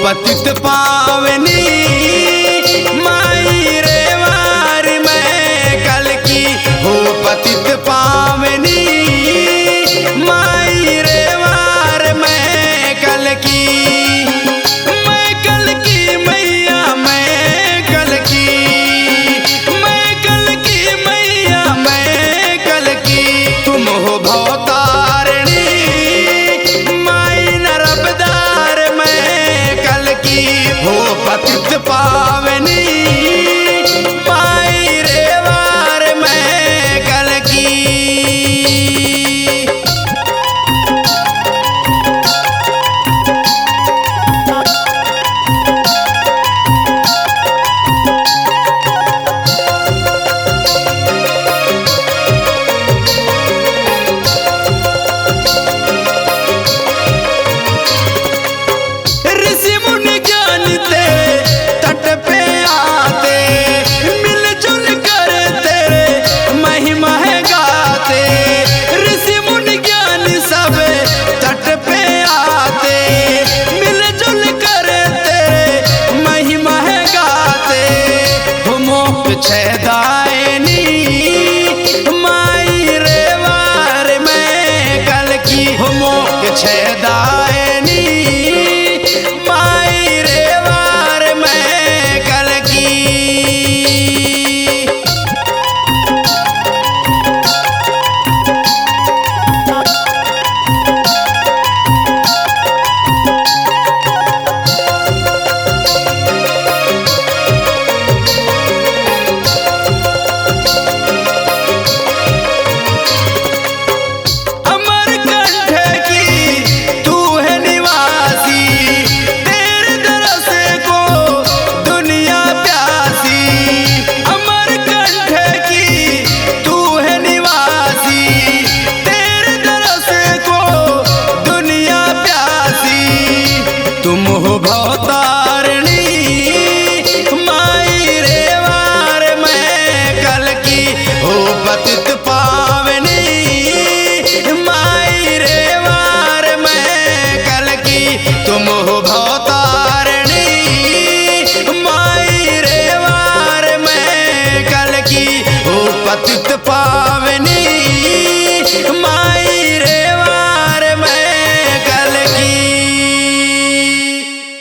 पतित पावनी माई रे वार में कल की हो पतित पावनी माई रे वार में कल की मैया मैं कल की मैया मैं कल की तुम हो भवतारिणी माई नरबदार मैं कल की हो पतित पावनी माई रे वार मैं कल की। छेदायनी माई रे वार में कल की हो मोक छेदायनी